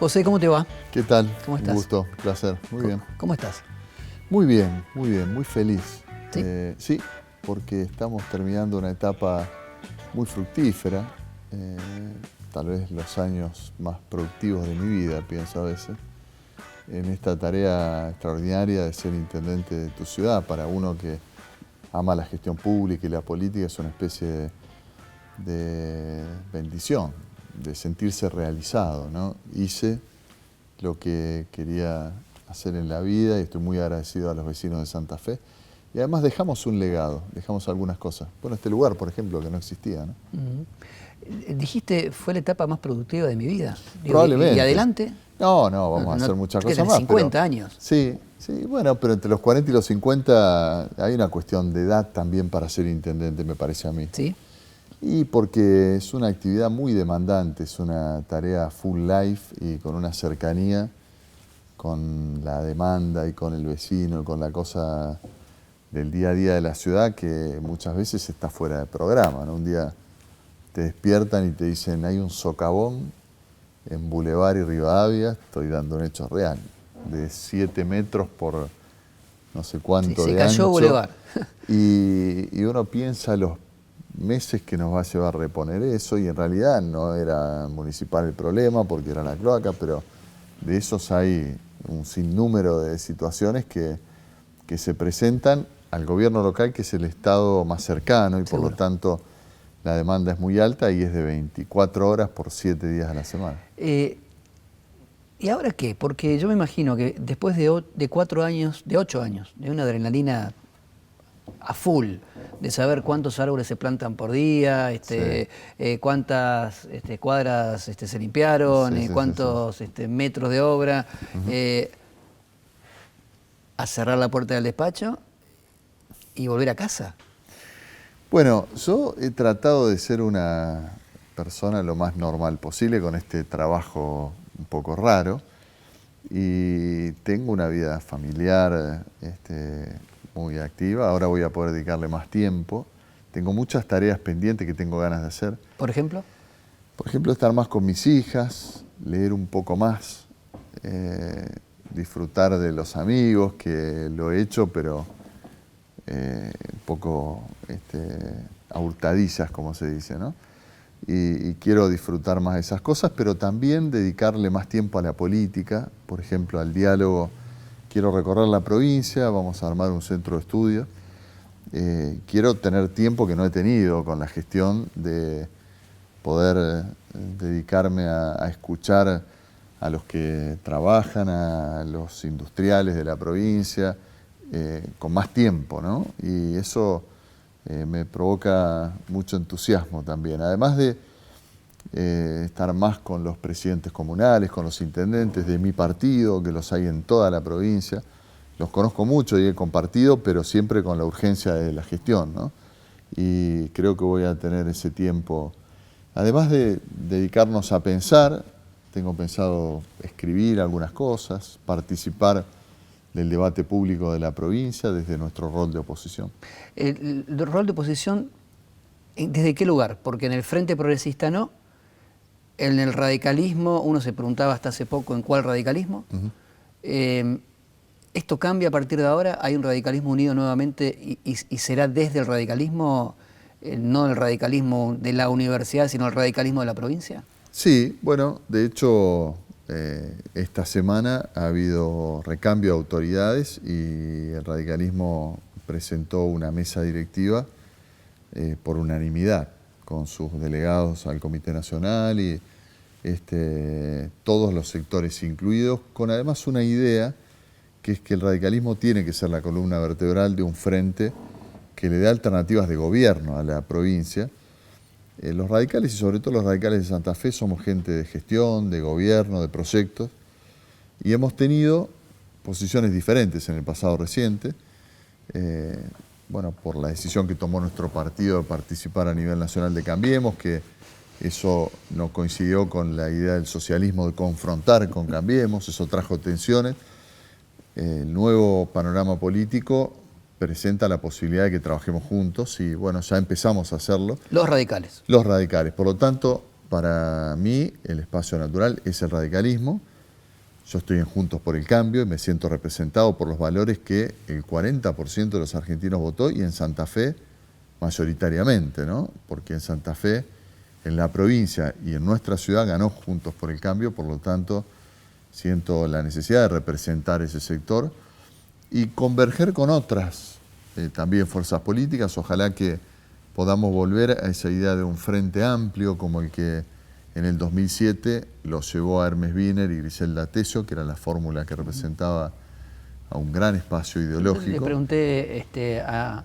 José, ¿cómo te va? ¿Qué tal? ¿Cómo estás? Un gusto, un placer. Muy bien. ¿Cómo estás? Muy bien, muy feliz. ¿Sí? Sí, porque estamos terminando una etapa muy fructífera, tal vez los años más productivos de mi vida, pienso a veces, en esta tarea extraordinaria de ser intendente de tu ciudad. Para uno que ama la gestión pública y la política es una especie de bendición, de sentirse realizado, ¿no? Hice lo que quería hacer en la vida y estoy muy agradecido a los vecinos de Santa Fe. Y además dejamos un legado, dejamos algunas cosas. Bueno, este lugar, por ejemplo, que no existía, ¿no? Dijiste, fue la etapa más productiva de mi vida. Digo, Probablemente. ¿Y adelante? No, vamos a hacer muchas cosas más. 50 años. Sí, bueno, pero entre los 40 y los 50 hay una cuestión de edad también para ser intendente, me parece a mí. ¿Sí? Y porque es una actividad muy demandante, es una tarea full life y con una cercanía con la demanda y con el vecino, y con la cosa del día a día de la ciudad que muchas veces está fuera de programa, ¿no? Un día te despiertan y te dicen hay un socavón en Boulevard y Rivadavia, estoy dando un hecho real, de 7 metros por no sé cuánto Sí, de se cayó ancho. Boulevard. Y uno piensa los meses que nos va a llevar a reponer eso, y en realidad no era municipal el problema porque era la cloaca, pero de esos hay un sinnúmero de situaciones que se presentan al gobierno local, que es el Estado más cercano, y por lo tanto la demanda es muy alta y es de 24 horas por 7 días a la semana. ¿Y ahora qué? Porque yo me imagino que después de 4 años, de 8 años, de una adrenalina a full, de saber cuántos árboles se plantan por día, cuántas cuadras se limpiaron, cuántos metros de obra, a cerrar la puerta del despacho y volver a casa. Bueno, yo he tratado de ser una persona lo más normal posible con este trabajo un poco raro, y tengo una vida familiar muy activa. Ahora voy a poder dedicarle más tiempo. Tengo muchas tareas pendientes que tengo ganas de hacer. ¿Por ejemplo? Por ejemplo, estar más con mis hijas, leer un poco más, disfrutar de los amigos, que lo he hecho, pero un poco a hurtadillas, como se dice, ¿no? Y quiero disfrutar más de esas cosas, pero también dedicarle más tiempo a la política, por ejemplo, al diálogo. Quiero recorrer la provincia, vamos a armar un centro de estudio. Quiero tener tiempo que no he tenido con la gestión de poder dedicarme a escuchar a los que trabajan, a los industriales de la provincia, con más tiempo, ¿no? Y eso me provoca mucho entusiasmo también. Además de estar más con los presidentes comunales, con los intendentes de mi partido, que los hay en toda la provincia. Los conozco mucho y he compartido, pero siempre con la urgencia de la gestión, ¿no? Y creo que voy a tener ese tiempo. Además de dedicarnos a pensar, tengo pensado escribir algunas cosas, participar del debate público de la provincia desde nuestro rol de oposición. ¿El rol de oposición desde qué lugar? Porque en el Frente Progresista no, en el radicalismo, uno se preguntaba hasta hace poco en cuál radicalismo. ¿Esto cambia a partir de ahora? ¿Hay un radicalismo unido nuevamente y será desde el radicalismo, no el radicalismo de la universidad, sino el radicalismo de la provincia? Sí, bueno, de hecho esta semana ha habido recambio de autoridades y el radicalismo presentó una mesa directiva por unanimidad con sus delegados al Comité Nacional y todos los sectores incluidos, con además una idea que es que el radicalismo tiene que ser la columna vertebral de un frente que le dé alternativas de gobierno a la provincia. Los radicales, y sobre todo los radicales de Santa Fe, somos gente de gestión, de gobierno, de proyectos, y hemos tenido posiciones diferentes en el pasado reciente, bueno, por la decisión que tomó nuestro partido de participar a nivel nacional de Cambiemos, que eso no coincidió con la idea del socialismo de confrontar con Cambiemos, eso trajo tensiones. El nuevo panorama político presenta la posibilidad de que trabajemos juntos y bueno, ya empezamos a hacerlo. Los radicales. Los radicales. Por lo tanto, para mí el espacio natural es el radicalismo. Yo estoy en Juntos por el Cambio y me siento representado por los valores que el 40% de los argentinos votó, y en Santa Fe mayoritariamente, ¿no? Porque en Santa Fe, en la provincia y en nuestra ciudad ganó Juntos por el Cambio, por lo tanto siento la necesidad de representar ese sector y converger con otras también fuerzas políticas. Ojalá que podamos volver a esa idea de un frente amplio como el que en el 2007 lo llevó a Hermes Wiener y Griselda Tesio, que era la fórmula que representaba a un gran espacio ideológico. Le pregunté a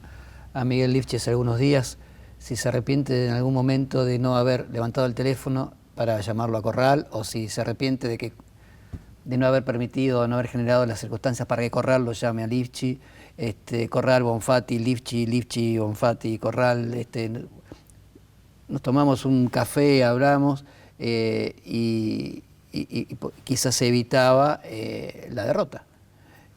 Miguel Lifchit hace algunos días si se arrepiente en algún momento de no haber levantado el teléfono para llamarlo a Corral, o si se arrepiente de no haber permitido, no haber generado las circunstancias para que Corral lo llame a Lifchit, Corral, Bonfatti, Lifchit, Bonfatti, Corral, nos tomamos un café, hablamos, y quizás se evitaba la derrota.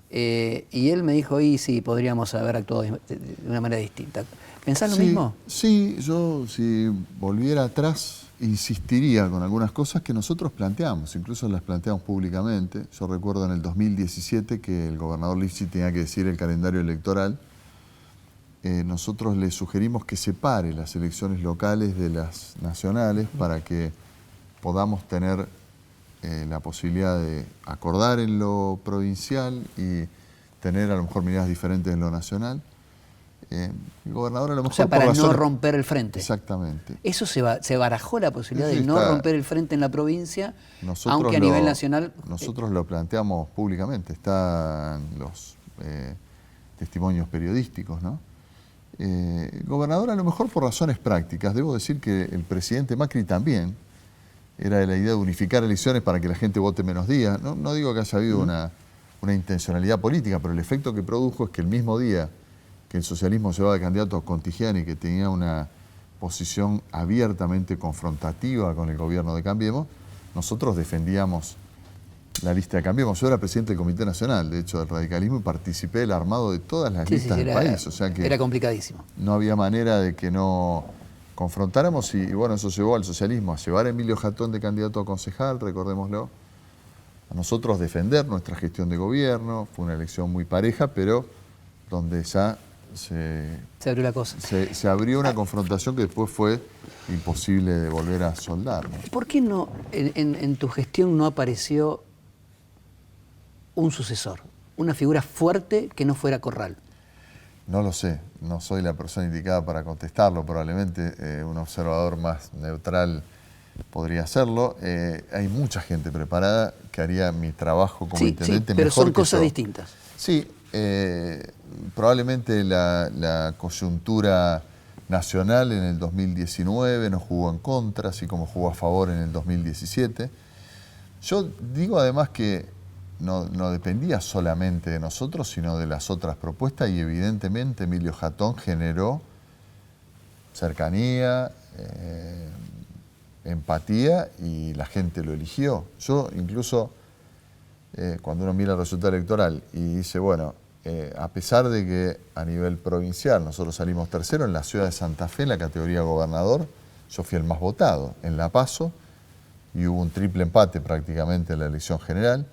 Y él me dijo, y sí, podríamos haber actuado de una manera distinta. ¿Pensás lo mismo? Sí, yo si volviera atrás insistiría con algunas cosas que nosotros planteamos, incluso las planteamos públicamente. Yo recuerdo en el 2017 que el gobernador Lifchit tenía que decir el calendario electoral. Nosotros le sugerimos que separe las elecciones locales de las nacionales para que podamos tener la posibilidad de acordar en lo provincial y tener a lo mejor miradas diferentes en lo nacional. El gobernador a lo mejor... O sea, para no romper el frente. Exactamente. ¿Eso se barajó la posibilidad de no romper el frente en la provincia, aunque a nivel nacional? Nosotros lo planteamos públicamente, están los testimonios periodísticos, ¿no? El gobernador a lo mejor por razones prácticas, debo decir que el presidente Macri también, era de la idea de unificar elecciones para que la gente vote menos días. No digo que haya habido una intencionalidad política, pero el efecto que produjo es que el mismo día que el socialismo llevaba de candidato a Contigiani, que tenía una posición abiertamente confrontativa con el gobierno de Cambiemos, nosotros defendíamos la lista de Cambiemos. Yo era presidente del Comité Nacional, de hecho, del radicalismo, y participé del armado de todas las listas del país. O sea que era complicadísimo. No había manera de que no confrontáramos y bueno, eso llevó al socialismo a llevar a Emilio Jatón de candidato a concejal, recordémoslo, a nosotros defender nuestra gestión de gobierno. Fue una elección muy pareja, pero donde ya se abrió la cosa. Se abrió una confrontación que después fue imposible de volver a soldar, ¿no? ¿Por qué no en tu gestión no apareció un sucesor, una figura fuerte que no fuera Corral? No lo sé, no soy la persona indicada para contestarlo. Probablemente un observador más neutral podría hacerlo. Hay mucha gente preparada que haría mi trabajo como intendente pero mejor son que cosas yo. distintas. Sí, probablemente la coyuntura nacional en el 2019 nos jugó en contra, así como jugó a favor en el 2017. Yo digo además que no dependía solamente de nosotros, sino de las otras propuestas, y evidentemente Emilio Jatón generó cercanía, empatía, y la gente lo eligió. Yo incluso, cuando uno mira el resultado electoral y dice, bueno, a pesar de que a nivel provincial nosotros salimos tercero, en la ciudad de Santa Fe, en la categoría gobernador, yo fui el más votado en la PASO, y hubo un triple empate prácticamente en la elección general,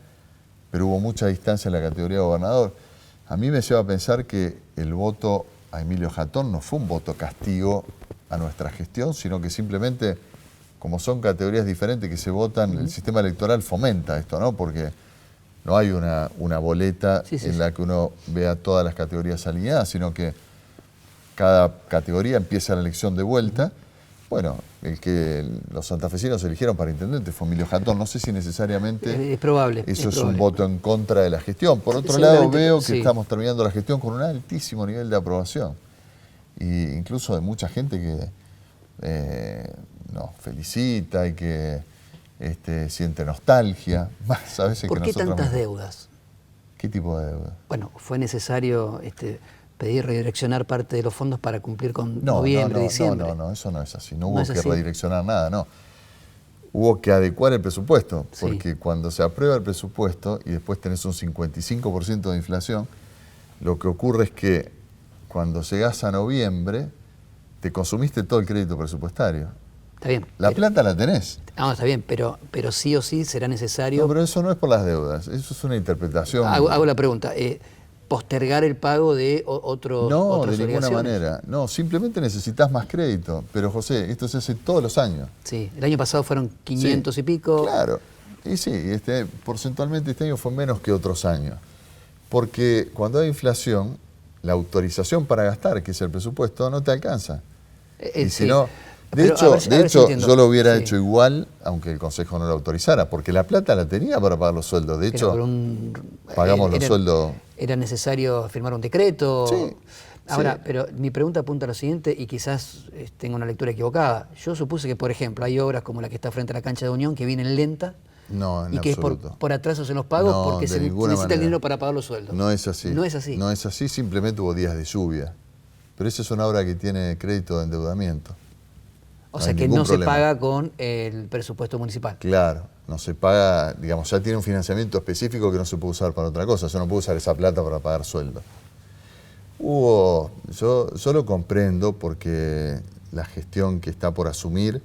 pero hubo mucha distancia en la categoría de gobernador. A mí me lleva a pensar que el voto a Emilio Jatón no fue un voto castigo a nuestra gestión, sino que simplemente, como son categorías diferentes que se votan, el sistema electoral fomenta esto, ¿no? Porque no hay una boleta en la que uno vea todas las categorías alineadas, sino que cada categoría empieza la elección de vuelta. Bueno, el que los santafesinos eligieron para intendente fue Emilio Jatón. No sé si necesariamente es probable, eso es un voto en contra de la gestión. Por otro lado, veo que estamos terminando la gestión con un altísimo nivel de aprobación. E incluso de mucha gente que nos felicita y que siente nostalgia. Más a veces ¿Por que qué nosotros tantas mismos. deudas? ¿Qué tipo de deuda? Bueno, fue necesario pedir redireccionar parte de los fondos para cumplir con noviembre, diciembre. No, eso no es así. No hubo que redireccionar nada, no. Hubo que adecuar el presupuesto, porque cuando se aprueba el presupuesto y después tenés un 55% de inflación, lo que ocurre es que cuando llegás a noviembre te consumiste todo el crédito presupuestario. Está bien. La plata la tenés. No, está bien, pero sí o sí será necesario... No, pero eso no es por las deudas, eso es una interpretación. Hago la pregunta, postergar el pago de otras No, de obligaciones. ninguna manera. No, simplemente necesitas más crédito. Pero José, esto se hace todos los años. Sí, el año pasado fueron 500 Sí, y pico. Claro. Y sí, porcentualmente este año fue menos que otros años. Porque cuando hay inflación, la autorización para gastar, que es el presupuesto, no te alcanza. Y si Sí. no, de Pero, hecho, a ver si entiendo. yo lo hubiera Sí. hecho igual, aunque el Consejo no lo autorizara, porque la plata la tenía para pagar los sueldos. De hecho, pagamos los sueldos. ¿Era necesario firmar un decreto? Sí. Ahora, Sí. pero mi pregunta apunta a lo siguiente, y quizás tenga una lectura equivocada. Yo supuse que, por ejemplo, hay obras como la que está frente a la cancha de Unión que vienen lentas No, en y que absoluto. es por atrasos en los pagos No, porque de se ninguna necesita el manera. dinero para pagar los sueldos. No es así. No es así. No es así, simplemente hubo días de lluvia. Pero esa es una obra que tiene crédito de endeudamiento. O No sea hay que ningún no se problema. paga con el presupuesto municipal. Claro, no se paga, digamos, ya tiene un financiamiento específico que no se puede usar para otra cosa. Yo no puedo usar esa plata para pagar sueldo. Yo lo comprendo porque la gestión que está por asumir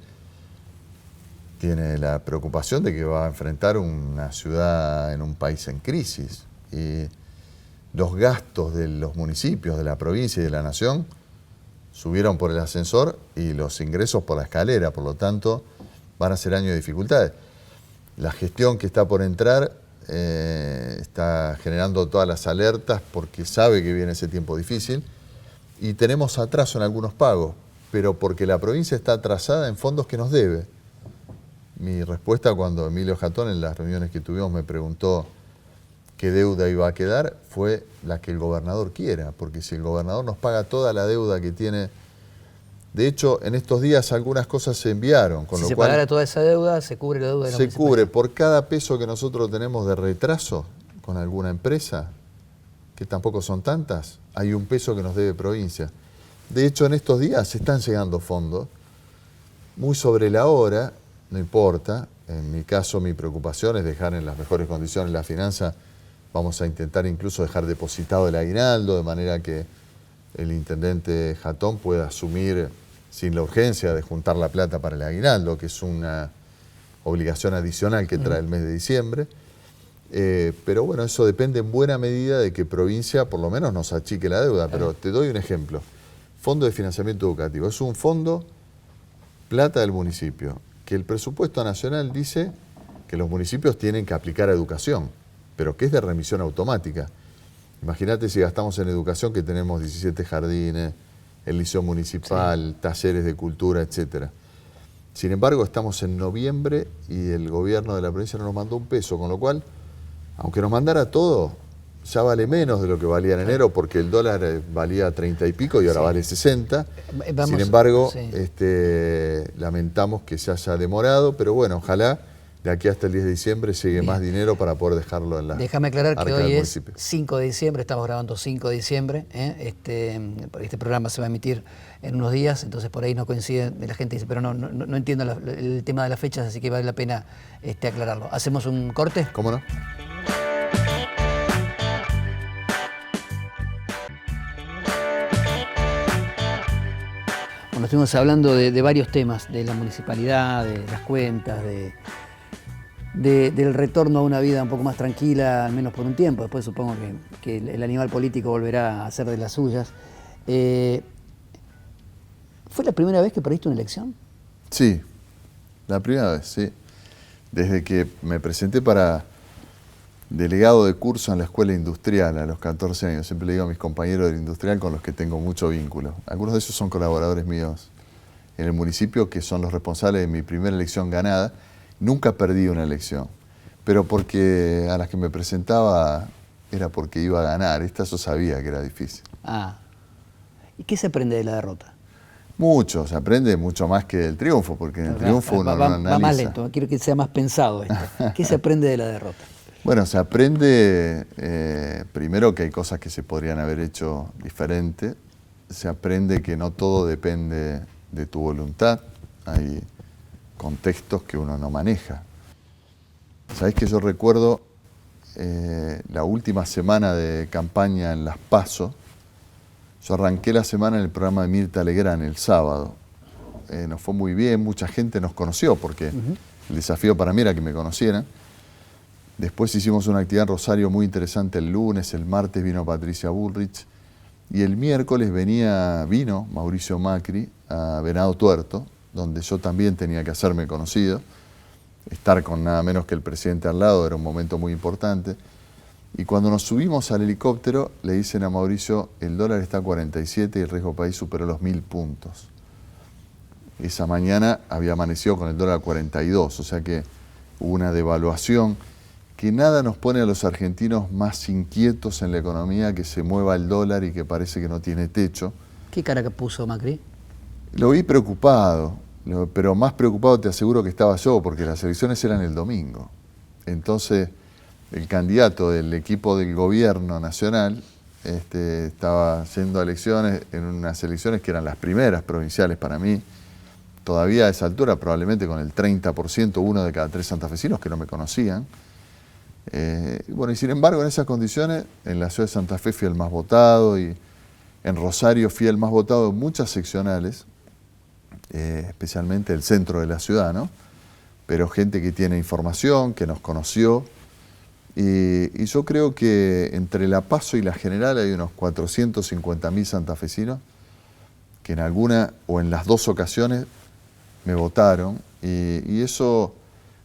tiene la preocupación de que va a enfrentar una ciudad en un país en crisis. Y los gastos de los municipios, de la provincia y de la nación subieron por el ascensor y los ingresos por la escalera, por lo tanto van a ser años de dificultades. La gestión que está por entrar está generando todas las alertas porque sabe que viene ese tiempo difícil y tenemos atraso en algunos pagos, pero porque la provincia está atrasada en fondos que nos debe. Mi respuesta cuando Emilio Jatón en las reuniones que tuvimos me preguntó qué deuda iba a quedar fue la que el gobernador quiera, porque si el gobernador nos paga toda la deuda que tiene, de hecho en estos días algunas cosas se enviaron, con Si lo se cual pagara toda esa deuda, se cubre la deuda de la se municipalidad. cubre por cada peso que nosotros tenemos de retraso con alguna empresa, que tampoco son tantas, hay un peso que nos debe provincia. De hecho en estos días se están llegando fondos, muy sobre la hora, no importa, en mi caso mi preocupación es dejar en las mejores condiciones la finanza. Vamos a intentar incluso dejar depositado el aguinaldo, de manera que el intendente Jatón pueda asumir sin la urgencia de juntar la plata para el aguinaldo, que es una obligación adicional que trae el mes de diciembre. Pero bueno, eso depende en buena medida de que provincia por lo menos nos achique la deuda. Pero te doy un ejemplo. Fondo de Financiamiento Educativo. Es un fondo plata del municipio, que el presupuesto nacional dice que los municipios tienen que aplicar a educación, pero que es de remisión automática. Imagínate si gastamos en educación que tenemos 17 jardines, el liceo municipal, talleres de cultura, etc. Sin embargo, estamos en noviembre y el gobierno de la provincia no nos mandó un peso, con lo cual, aunque nos mandara todo, ya vale menos de lo que valía en enero, porque el dólar valía 30 y pico y ahora vale 60. Sin embargo, lamentamos que se haya demorado, pero bueno, ojalá de aquí hasta el 10 de diciembre llegue más dinero para poder dejarlo en la Déjame aclarar que arca hoy del es municipio. 5 de diciembre, estamos grabando 5 de diciembre, este programa se va a emitir en unos días, entonces por ahí no coincide, la gente dice, pero no entiendo el tema de las fechas, así que vale la pena aclararlo. ¿Hacemos un corte? ¿Cómo no? Bueno, estuvimos hablando de varios temas, de la municipalidad, de las cuentas, del retorno a una vida un poco más tranquila, al menos por un tiempo. Después supongo que el animal político volverá a hacer de las suyas. ¿Fue la primera vez que perdiste una elección? Sí, la primera vez, sí. Desde que me presenté para delegado de curso en la escuela industrial a los 14 años. Siempre le digo a mis compañeros del industrial con los que tengo mucho vínculo. Algunos de ellos son colaboradores míos en el municipio, que son los responsables de mi primera elección ganada. Nunca perdí una elección, pero porque a las que me presentaba era porque iba a ganar. Esta yo sabía que era difícil. Ah. ¿Y qué se aprende de la derrota? Mucho, se aprende mucho más que del triunfo, porque en el triunfo uno no analiza. Va más lento, quiero que sea más pensado esto. ¿Qué se aprende de la derrota? Bueno, se aprende primero que hay cosas que se podrían haber hecho diferente. Se aprende que no todo depende de tu voluntad. Hay contextos que uno no maneja. Sabés que yo recuerdo la última semana de campaña en Las PASO. Yo arranqué la semana en el programa de Mirta Legrand el sábado. nos fue muy bien, mucha gente nos conoció, porque el desafío para mí era que me conocieran. Después hicimos una actividad en Rosario muy interesante el lunes, el martes vino Patricia Bullrich, y el miércoles vino Mauricio Macri a Venado Tuerto, donde yo también tenía que hacerme conocido. Estar con nada menos que el presidente al lado era un momento muy importante. Y cuando nos subimos al helicóptero, le dicen a Mauricio, el dólar está a 47 y el riesgo país superó los 1000 puntos. Esa mañana había amanecido con el dólar a 42, o sea que hubo una devaluación que nada nos pone a los argentinos más inquietos en la economía que se mueva el dólar y que parece que no tiene techo. ¿Qué cara que puso Macri? Lo vi preocupado, pero más preocupado te aseguro que estaba yo, porque las elecciones eran el domingo. Entonces, el candidato del equipo del gobierno nacional estaba yendo a elecciones, en unas elecciones que eran las primeras provinciales para mí, todavía a esa altura probablemente con el 30%, 1 de cada 3 santafesinos que no me conocían. Y sin embargo, en esas condiciones, en la ciudad de Santa Fe fui el más votado y en Rosario fui el más votado en muchas seccionales, especialmente el centro de la ciudad, ¿no? Pero gente que tiene información, que nos conoció. Y yo creo que entre la PASO y la General hay unos 450.000 santafesinos que en alguna o en las dos ocasiones me votaron y eso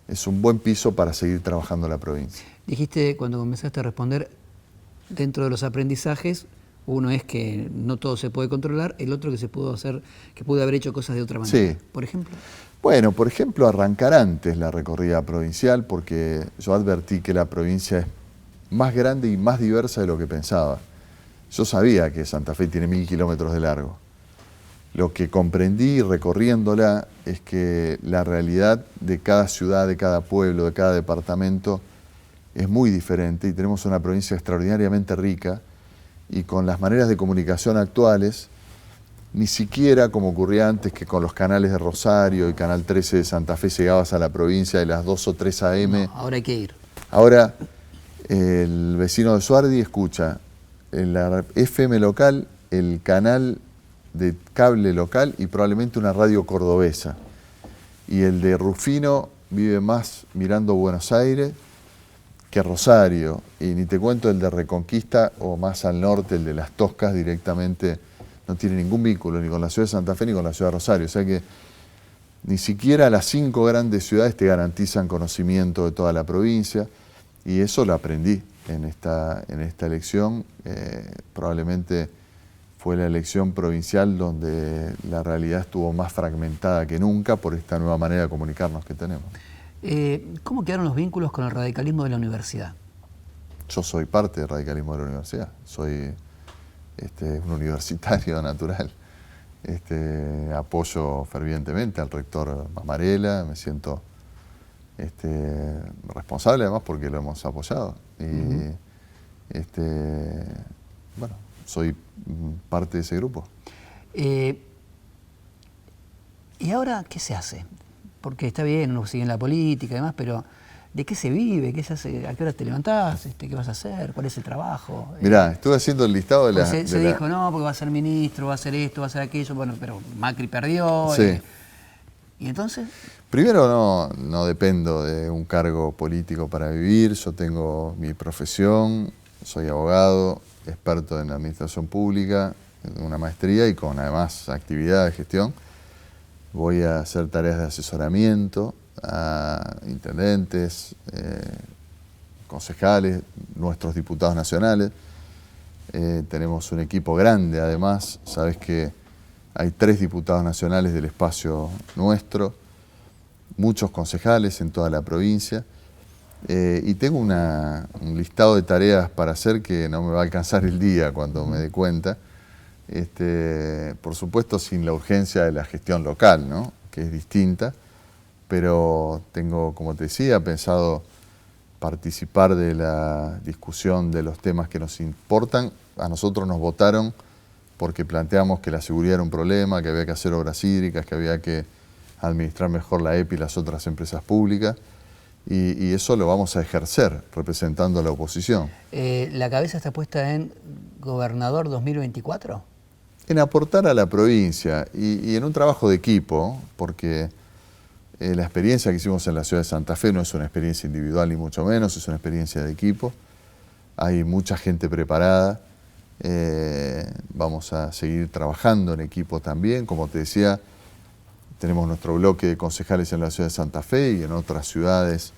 es un buen piso para seguir trabajando en la provincia. Dijiste cuando comenzaste a responder, dentro de los aprendizajes, uno es que no todo se puede controlar, el otro que se pudo hacer, que pude haber hecho cosas de otra manera. Sí. Por ejemplo. Bueno, por ejemplo, arrancar antes la recorrida provincial, porque yo advertí que la provincia es más grande y más diversa de lo que pensaba. Yo sabía que Santa Fe tiene 1000 kilómetros de largo. Lo que comprendí recorriéndola es que la realidad de cada ciudad, de cada pueblo, de cada departamento es muy diferente y tenemos una provincia extraordinariamente rica y con las maneras de comunicación actuales, ni siquiera como ocurría antes que con los canales de Rosario y Canal 13 de Santa Fe llegabas a la provincia de las 2 o 3 a.m. No, ahora hay que ir. Ahora el vecino de Suardi escucha en la FM local, el canal de cable local y probablemente una radio cordobesa. Y el de Rufino vive más mirando Buenos Aires que Rosario. Y ni te cuento el de Reconquista o más al norte, el de Las Toscas, directamente no tiene ningún vínculo ni con la ciudad de Santa Fe ni con la ciudad de Rosario. O sea que ni siquiera las 5 grandes ciudades te garantizan conocimiento de toda la provincia. Y eso lo aprendí en esta elección. Probablemente fue la elección provincial donde la realidad estuvo más fragmentada que nunca por esta nueva manera de comunicarnos que tenemos. ¿Cómo quedaron los vínculos con el radicalismo de la universidad? Yo soy parte del radicalismo de la universidad, soy un universitario natural. Apoyo fervientemente al rector Mamarela, me siento responsable además porque lo hemos apoyado. Y bueno, soy parte de ese grupo. ¿Y ahora qué se hace? Porque está bien, uno sigue en la política y demás, pero ¿de qué se vive? ¿Qué se hace? ¿A qué hora te levantás? ¿Qué vas a hacer? ¿Cuál es el trabajo? Mirá, estuve haciendo el listado de la... Se dijo, no, porque va a ser ministro, va a hacer esto, va a hacer aquello, bueno, pero Macri perdió. Sí. ¿Y entonces? Primero no dependo de un cargo político para vivir, yo tengo mi profesión, soy abogado, experto en administración pública, una maestría y con además actividad de gestión. Voy a hacer tareas de asesoramiento a intendentes, concejales, nuestros diputados nacionales. Tenemos un equipo grande además, sabes que hay 3 diputados nacionales del espacio nuestro, muchos concejales en toda la provincia. Y tengo un listado de tareas para hacer que no me va a alcanzar el día cuando me dé cuenta. Por supuesto sin la urgencia de la gestión local, ¿no? Que es distinta, pero tengo, como te decía, pensado participar de la discusión de los temas que nos importan. A nosotros nos votaron porque planteamos que la seguridad era un problema, que había que hacer obras hídricas, que había que administrar mejor la EPI y las otras empresas públicas. Y eso lo vamos a ejercer representando a la oposición. ¿La cabeza está puesta en gobernador 2024? En aportar a la provincia y en un trabajo de equipo, porque la experiencia que hicimos en la ciudad de Santa Fe no es una experiencia individual ni mucho menos, es una experiencia de equipo. Hay mucha gente preparada, vamos a seguir trabajando en equipo también. Como te decía, tenemos nuestro bloque de concejales en la ciudad de Santa Fe y en otras ciudades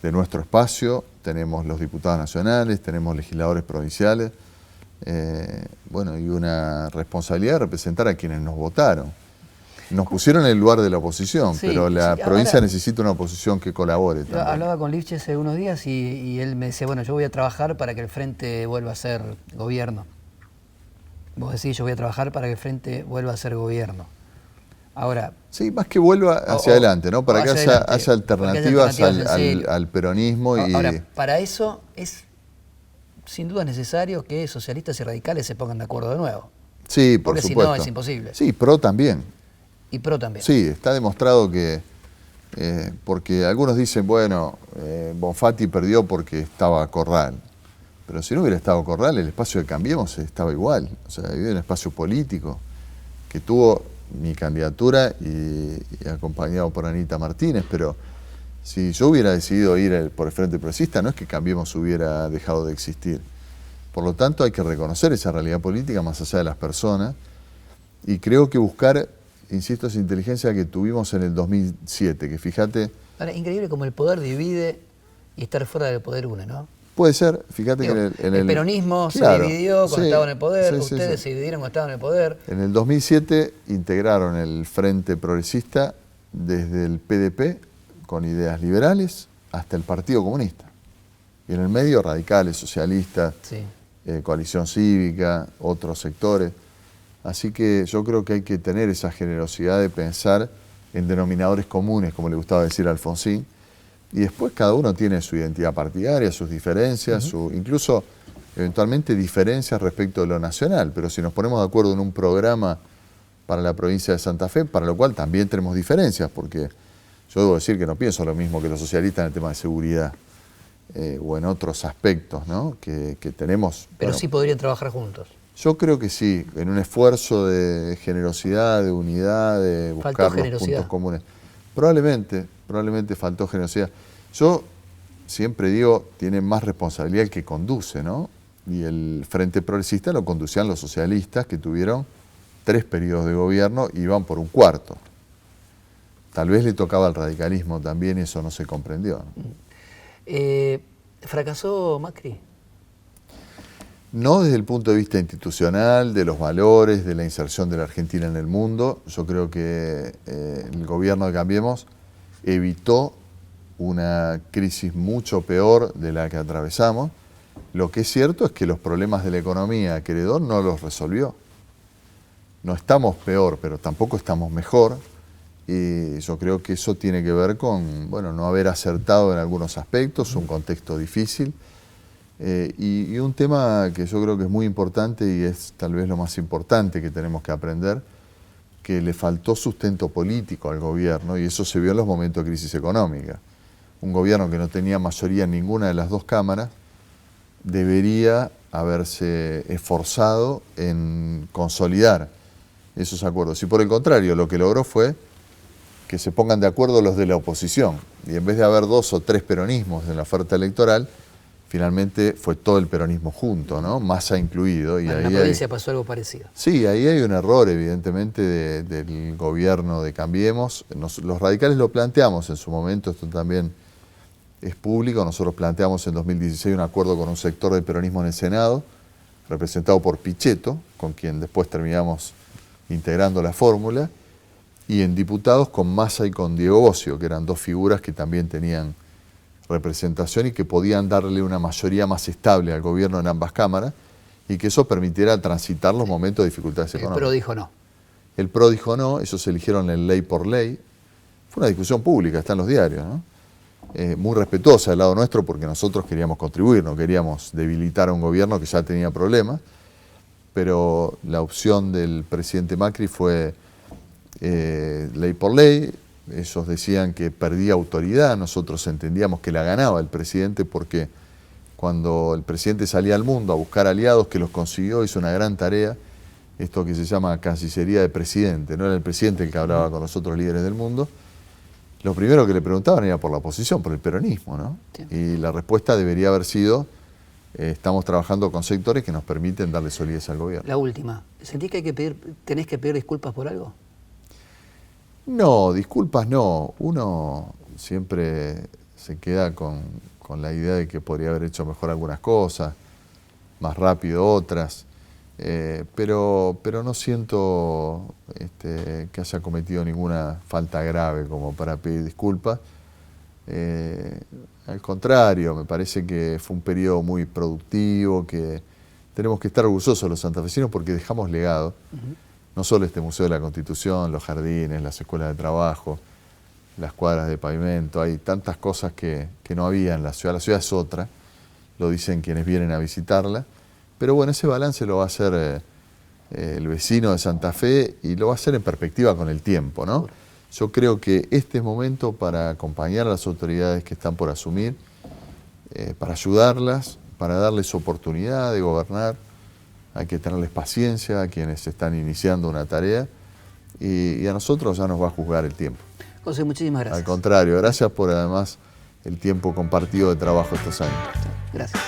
de nuestro espacio. Tenemos los diputados nacionales, tenemos legisladores provinciales. Bueno, y una responsabilidad de representar a quienes nos votaron. Nos pusieron en el lugar de la oposición, Sí, pero la sí, provincia ahora, necesita una oposición que colabore yo también. hablaba con Lifche hace unos días y él me decía, bueno, yo voy a trabajar para que el Frente vuelva a ser gobierno. Vos decís, yo voy a trabajar para que el Frente vuelva a ser gobierno. Ahora... Sí, más que vuelva hacia adelante, ¿no? Para que haya alternativas al peronismo. Ahora, para eso es sin duda necesario que socialistas y radicales se pongan de acuerdo de nuevo. Sí, por porque supuesto. si no es imposible. Sí, PRO también. Y PRO también. Sí, está demostrado que, porque algunos dicen, bueno, Bonfatti perdió porque estaba Corral. Pero si no hubiera estado Corral, el espacio de Cambiemos estaba igual. O sea, había un espacio político que tuvo mi candidatura y acompañado por Anita Martínez, pero si yo hubiera decidido ir por el Frente Progresista, no es que Cambiemos hubiera dejado de existir. Por lo tanto, hay que reconocer esa realidad política más allá de las personas y creo que buscar, insisto, esa inteligencia que tuvimos en el 2007, que fíjate... Ahora, increíble como el poder divide y estar fuera del poder une, ¿no? Puede ser, fíjate. Digo, que el peronismo claro, se dividió cuando estaba en el poder, sí, ustedes se dividieron cuando estaban en el poder. En el 2007 integraron el Frente Progresista desde el PDP, con ideas liberales, hasta el Partido Comunista. Y en el medio radicales, socialistas, Sí. Coalición Cívica, otros sectores. Así que yo creo que hay que tener esa generosidad de pensar en denominadores comunes, como le gustaba decir a Alfonsín, y después cada uno tiene su identidad partidaria, sus diferencias, incluso eventualmente diferencias respecto de lo nacional, pero si nos ponemos de acuerdo en un programa para la provincia de Santa Fe, para lo cual también tenemos diferencias, porque yo debo decir que no pienso lo mismo que los socialistas en el tema de seguridad o en otros aspectos, ¿no? que tenemos. Pero bueno, sí podrían trabajar juntos. yo creo que sí, en un esfuerzo de generosidad, de unidad, de buscar los puntos comunes. Probablemente faltó generosidad. Yo siempre digo, tiene más responsabilidad el que conduce, ¿no? Y el Frente Progresista lo conducían los socialistas, que tuvieron 3 periodos de gobierno y iban por un cuarto. Tal vez le tocaba al radicalismo también y eso no se comprendió, ¿no? ¿Fracasó Macri? No desde el punto de vista institucional, de los valores, de la inserción de la Argentina en el mundo. Yo creo que el gobierno de Cambiemos evitó una crisis mucho peor de la que atravesamos. Lo que es cierto es que los problemas de la economía que heredó no los resolvió. No estamos peor, pero tampoco estamos mejor. Y yo creo que eso tiene que ver con, bueno, no haber acertado en algunos aspectos, un contexto difícil. Y un tema que yo creo que es muy importante y es tal vez lo más importante que tenemos que aprender, que le faltó sustento político al gobierno y eso se vio en los momentos de crisis económica. Un gobierno que no tenía mayoría en ninguna de las 2 cámaras debería haberse esforzado en consolidar esos acuerdos. Y por el contrario, lo que logró fue que se pongan de acuerdo los de la oposición. Y en vez de haber 2 o 3 peronismos en la oferta electoral, finalmente fue todo el peronismo junto, ¿no? Massa incluido. Y en ahí la provincia pasó algo parecido. Sí, ahí hay un error, evidentemente, del gobierno de Cambiemos. Los radicales lo planteamos en su momento, esto también es público. Nosotros planteamos en 2016 un acuerdo con un sector del peronismo en el Senado, representado por Pichetto, con quien después terminamos integrando la fórmula, y en diputados con Massa y con Diego Bocio, que eran 2 figuras que también tenían representación y que podían darle una mayoría más estable al gobierno en ambas cámaras y que eso permitiera transitar los momentos de dificultades económicas. El PRO dijo no. El PRO dijo no, ellos eligieron el ley por ley. Fue una discusión pública, está en los diarios, ¿no? Muy respetuosa del lado nuestro porque nosotros queríamos contribuir, no queríamos debilitar a un gobierno que ya tenía problemas, pero la opción del presidente Macri fue ley por ley. Ellos decían que perdía autoridad, nosotros entendíamos que la ganaba el presidente porque cuando el presidente salía al mundo a buscar aliados, que los consiguió, hizo una gran tarea, esto que se llama Cancillería de Presidente, no era el presidente el que hablaba con los otros líderes del mundo, lo primero que le preguntaban era por la oposición, por el peronismo, ¿no? Sí. Y la respuesta debería haber sido, estamos trabajando con sectores que nos permiten darle solidez al gobierno. La última, ¿sentís que tenés que pedir disculpas por algo? No, disculpas no. Uno siempre se queda con la idea de que podría haber hecho mejor algunas cosas, más rápido otras, pero no siento que haya cometido ninguna falta grave como para pedir disculpas. Al contrario, me parece que fue un periodo muy productivo, que tenemos que estar orgullosos los santafesinos porque dejamos legado. No solo este Museo de la Constitución, los jardines, las escuelas de trabajo, las cuadras de pavimento, hay tantas cosas que no había en la ciudad es otra, lo dicen quienes vienen a visitarla, pero bueno, ese balance lo va a hacer el vecino de Santa Fe y lo va a hacer en perspectiva con el tiempo, ¿no? Yo creo que este es momento para acompañar a las autoridades que están por asumir, para ayudarlas, para darles oportunidad de gobernar. Hay que tenerles paciencia a quienes están iniciando una tarea y a nosotros ya nos va a juzgar el tiempo. José, muchísimas gracias. Al contrario, gracias por además el tiempo compartido de trabajo estos años. Gracias.